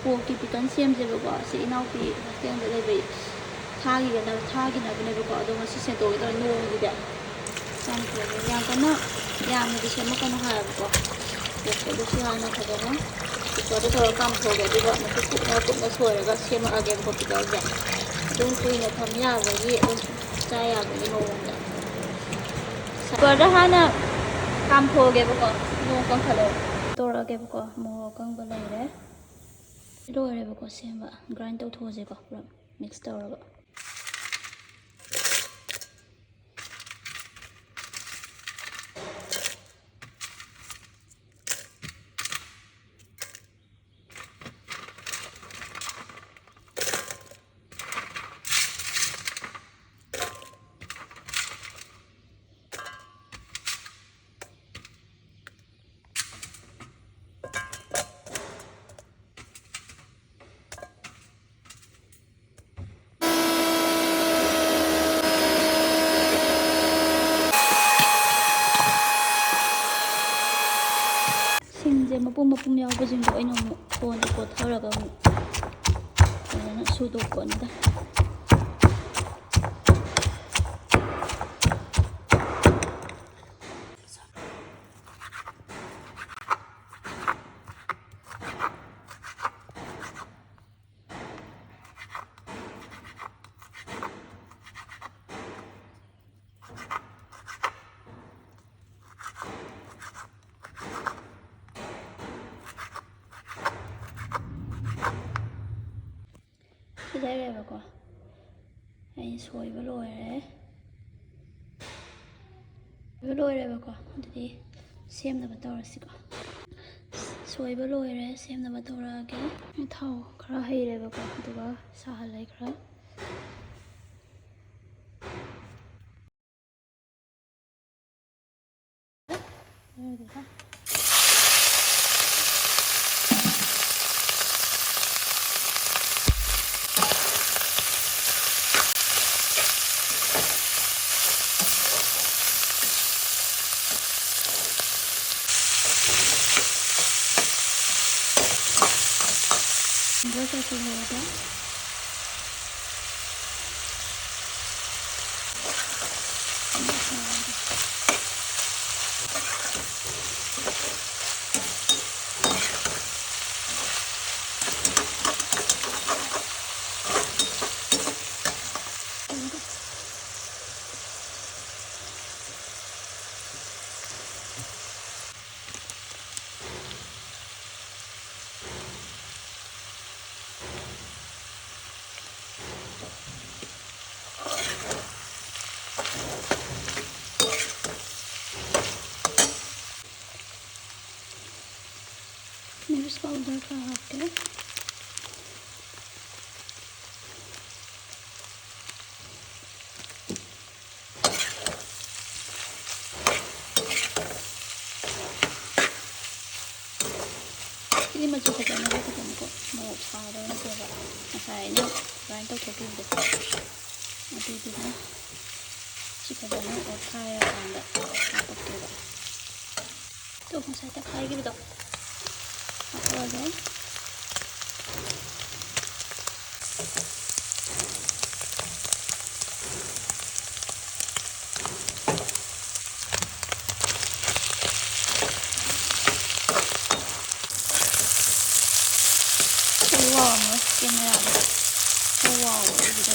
ꯄꯣꯛꯀꯤ pickle ꯁꯦꯝꯁꯦꯕꯀꯣ ꯁꯤ ꯏꯅꯥꯎꯄꯤ ꯍꯣꯁꯇꯦꯜꯗ ꯂꯩꯕ ꯊꯥꯈꯤꯅꯕꯅꯦꯕꯀꯣ ꯑꯗꯣ ꯉꯁꯤ ꯁꯦꯡꯇꯣꯛꯒꯗꯧꯔꯦ ꯅꯣꯡꯁꯤꯗ ꯌꯥꯝ ꯀꯟꯅ ꯌꯥꯝꯅꯗꯤ ꯁꯦꯝꯃꯛꯀꯅꯨ ꯍꯥꯏꯌꯦꯕꯀꯣ ꯄꯣꯛꯇꯣ ꯑꯗꯨꯁꯨ ꯍꯥꯟꯅ ꯐꯖꯅ ꯀꯨꯀꯔꯗ ꯇꯧꯔꯒ ꯀꯥꯝꯊꯣꯛꯑꯒꯦ ꯑꯗꯨꯒ ꯃꯀꯨꯞ ꯀꯨꯞꯅ ꯁꯣꯏꯔꯒ ꯁꯦꯝꯃꯛꯑꯒꯦꯕꯀꯣ ꯄꯤꯀꯜꯁꯦ ꯑꯗꯨꯝ ꯀꯨꯏꯅ ꯊꯝ ꯌꯥꯕꯒꯤ ꯑꯗꯨꯝ ꯆꯥ ꯌꯥꯕꯒꯤ ꯃꯑꯣꯡꯗ ꯀꯨꯀꯔꯗ ꯍꯥꯟꯅ ꯀꯥꯝꯊꯣꯛꯑꯒꯦꯕꯀꯣ ꯅꯣꯡ ꯀꯪꯈꯠꯂꯛꯑꯦ ꯇꯧꯔꯛꯑꯒꯦꯕꯀꯣ ꯃꯣꯔꯣꯛ ꯑꯀꯪꯕ ꯂꯩꯔꯦ ꯂꯣꯏꯔꯦꯕꯀꯣ ꯁꯦꯝꯕ ꯒ꯭ꯔꯥꯏꯟ ꯇꯧꯊꯣꯛꯑꯁꯦꯀꯣ ꯄꯨꯂꯞ ꯃꯤꯛꯁ ꯇꯧꯔꯒ ꯁꯤꯡꯁꯦ ꯃꯄꯨꯝ ꯌꯥꯎꯕꯁꯤꯡꯗꯣ ꯑꯩꯅ ꯑꯃꯨꯛ ꯐꯣꯟꯗ ꯀꯣꯠꯊꯔꯒ ꯑꯃꯨꯛ ꯐꯖꯅ ꯁꯨꯗꯣꯛꯄꯅꯤꯗ ꯂꯩꯔꯦꯕꯀꯣ ꯑꯩ ꯁꯣꯏꯕ ꯂꯣꯏꯔꯦꯕꯀꯣ ꯑꯗꯨꯗꯤ ꯁꯦꯝꯅꯕ ꯇꯧꯔꯁꯤꯀꯣ ꯁꯣꯏꯕ ꯂꯣꯏꯔꯦ ꯁꯦꯝꯅꯕ ꯇꯧꯔꯛꯑꯒꯦ ꯊꯥꯎ ꯈꯔ ꯍꯩꯔꯦꯕꯀꯣ ꯑꯗꯨꯒ ꯁꯥꯍꯜꯂꯦ ꯈꯔ मिर्च पाउडर का हाफ ꯁꯤꯗꯤ ꯃꯆꯨ ꯐꯖꯅꯕ ꯈꯛꯇꯅꯤꯀꯣ ꯃꯣꯔꯣꯛ ꯁꯥꯗꯕ ꯅꯠꯇꯦꯕ ꯉꯁꯥꯏ ꯑꯩꯅ ꯒ꯭ꯔꯥꯏꯟ ꯇꯧꯊꯣꯛꯈꯤꯕꯗꯣ ꯑꯗꯨꯗꯨꯅ ꯁꯤ ꯐꯖꯅ ꯑꯣꯠꯈꯥꯏꯔꯀꯥꯟꯗ ꯍꯥꯞꯄꯛꯇꯣꯏꯕ 또ꯉꯁꯥꯏ ꯇꯛꯈꯥꯏꯈꯤꯕꯗꯣ ꯍꯥꯞꯄꯛꯑꯒꯦ 우와, 맛있겠네. 우와, 여기다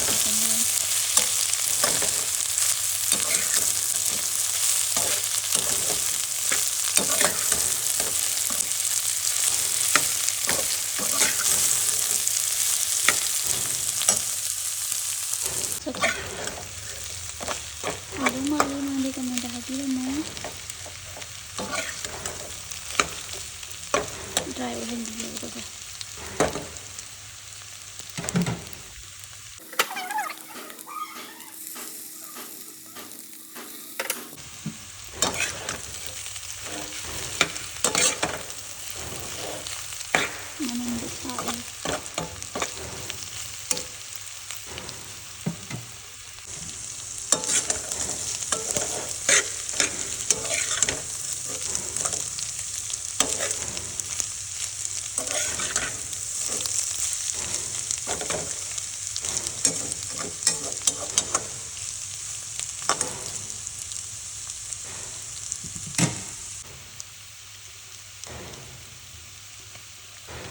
보면 얼마나 되겠는데 하기로는 드라이 올리는 거거든.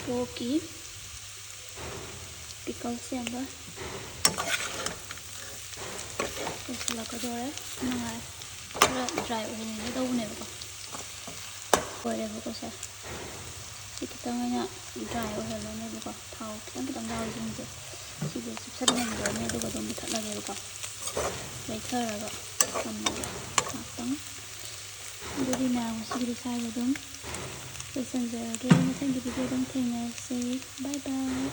ꯄꯣꯛꯀꯤ ꯄꯤꯀꯜ ꯁꯦꯝꯕ ꯂꯣꯏꯁꯤꯜꯂꯛꯀꯗꯧꯔꯦ ꯅꯨꯡꯉꯥꯏ ꯈꯔ ꯗ꯭ꯔꯥꯏ ꯑꯣꯏꯍꯟꯒꯦ ꯇꯧꯕꯅꯦꯕꯀꯣ ꯑꯣꯏꯔꯦꯕꯀꯣ ꯁꯦ ꯁꯤ ꯈꯤꯇꯪ ꯑꯩꯅ ꯗ꯭ꯔꯥꯏ ꯑꯣꯏꯍꯜꯂꯅꯦꯕꯀꯣ ꯊꯥꯎ ꯈꯤꯇꯪ ꯌꯥꯎꯔꯤꯁꯤꯡꯁꯦ ꯁꯤꯁꯦ ꯆꯨꯞꯁꯟꯍꯟꯈ꯭ꯔꯅꯤ ꯑꯗꯨꯒ ꯑꯗꯨꯝ ꯃꯨꯊꯠꯂꯒꯦꯕꯀꯣ ꯂꯩꯊꯔꯒ ꯊꯝꯃꯒ ꯉꯥꯛꯇꯪ ꯑꯗꯨꯗꯤ ꯃꯌꯥꯝ ꯉꯁꯤꯒꯤꯗꯤ ꯁ꯭ꯋꯥꯏꯗ ꯑꯗꯨꯝ ꯂꯣꯏꯁꯤꯟꯖꯔꯒꯦ ꯃꯊꯪꯒꯤ ꯚꯤꯗꯤꯑꯣ ꯑꯗꯨꯝ ꯊꯦꯡꯅꯔꯁꯤ ꯕꯥꯏ ꯕꯥꯏ